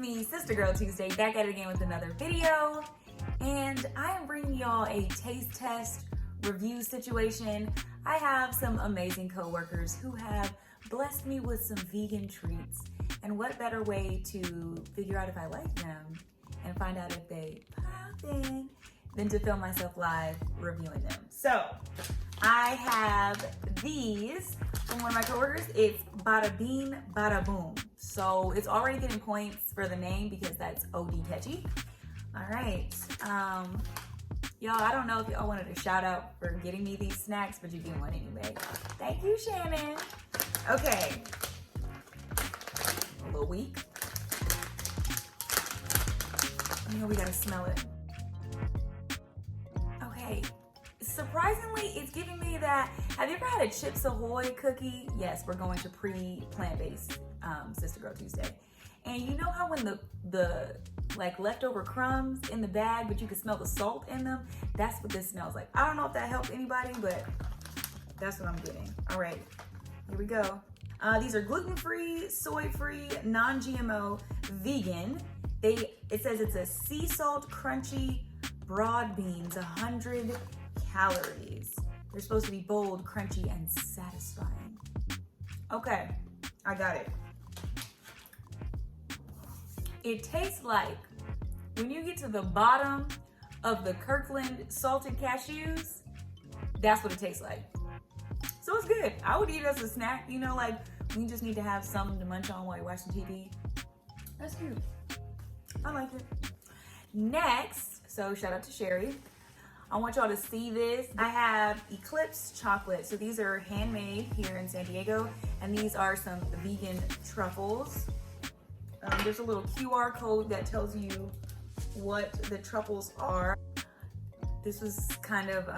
me, Sister Girl Tuesday, back at it again with another video. And I am bringing y'all a taste test review situation. I have some amazing coworkers who have blessed me with some vegan treats. And what better way to figure out if I like them and find out if they pop in than to film myself live reviewing them. So I have these from one of my coworkers. It's Bada Bean Bada Boom. So it's already getting points for the name because that's OD catchy. All right, y'all, I don't know if y'all wanted a shout out for getting me these snacks, but you get one anyway. Thank you, Shannon. Okay, a little weak. You know we gotta smell it. Okay, surprisingly, it's giving me that. Have you ever had a Chips Ahoy cookie? Yes, we're going to pre-plant-based Sister Girl Tuesday. And you know how when the like leftover crumbs in the bag, but you can smell the salt in them? That's what this smells like. I don't know if that helped anybody, but that's what I'm getting. All right, here we go. These are gluten-free, soy-free, non-GMO, vegan. It says it's a sea salt crunchy broad beans, 100 calories. They're supposed to be bold, crunchy, and satisfying. Okay, I got it. It tastes like when you get to the bottom of the Kirkland salted cashews, that's what it tastes like. So it's good. I would eat it as a snack, you know, like when you just need to have something to munch on while you're watching TV. That's cute. I like it. Next, so shout out to Sherry. I want y'all to see this. I have Eclipse chocolate. So these are handmade here in San Diego, and these are some vegan truffles. There's a little QR code that tells you what the truffles are. This was kind of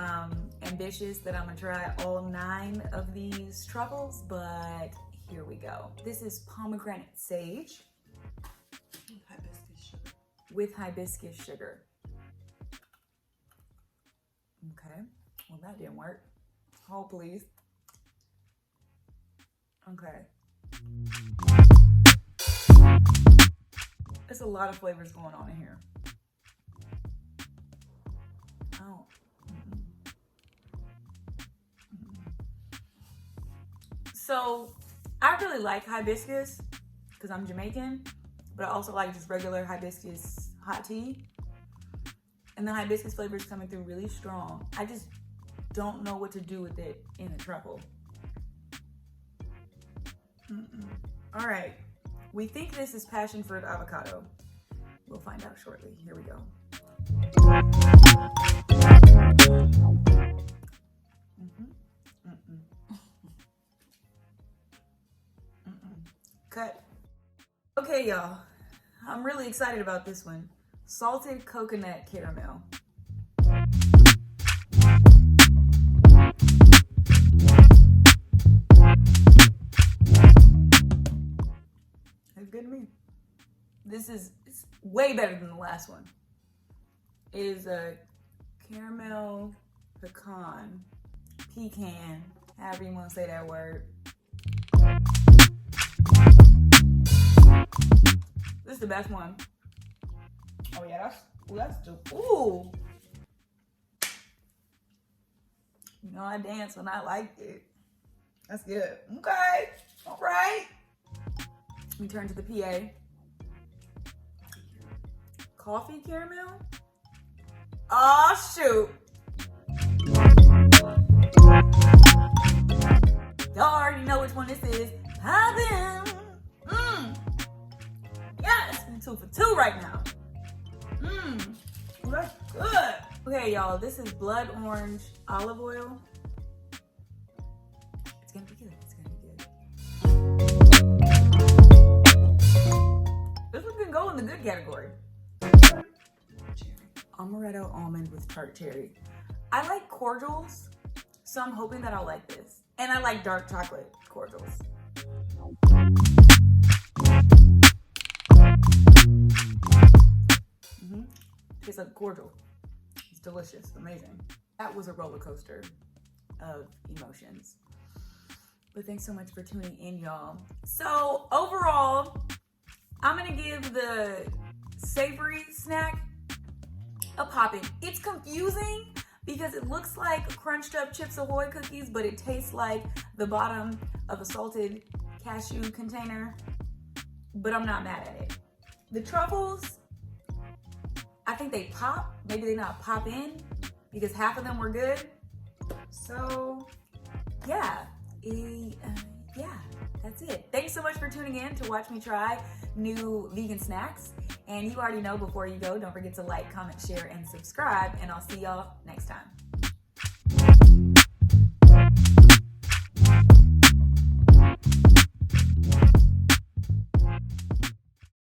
ambitious that I'm gonna try all 9 of these truffles, but here we go. This is pomegranate sage with hibiscus sugar. Okay, well that didn't work. Hold please. Okay. There's a lot of flavors going on in here. Oh. So I really like hibiscus because I'm Jamaican, but I also like just regular hibiscus hot tea. And the hibiscus flavor is coming through really strong. I just don't know what to do with it in a truffle. All right. We think this is passion fruit avocado. We'll find out shortly. Here we go. Cut. Okay, y'all. I'm really excited about this one. Salted coconut caramel. It's good to me. This is way better than the last one. It is a caramel pecan, however you want to say that word. This is the best one. Oh yeah, ooh. You know, I dance when I like it. That's good. Okay, all right. We turn to the PA. Coffee caramel? Oh shoot. Y'all already know which one this is. Poppin'. Yes, I'm 2 for 2 right now. That's good. Okay, y'all, this is blood orange olive oil. It's gonna be good. It's gonna be good. This one can go in the good category. Amaretto almond with tart cherry. I like cordials, so I'm hoping that I'll like this. And I like dark chocolate cordials. Tastes like a cordial. It's delicious, amazing. That was a roller coaster of emotions. But thanks so much for tuning in, y'all. So overall, I'm gonna give the savory snack a poppin'. It's confusing because it looks like crunched up Chips Ahoy cookies, but it tastes like the bottom of a salted cashew container, but I'm not mad at it. The Truffles, I think they pop. Maybe they not pop in because half of them were good. So yeah, that's it. Thanks so much for tuning in to watch me try new vegan snacks. And you already know, before you go, don't forget to like, comment, share, and subscribe. And I'll see y'all next time.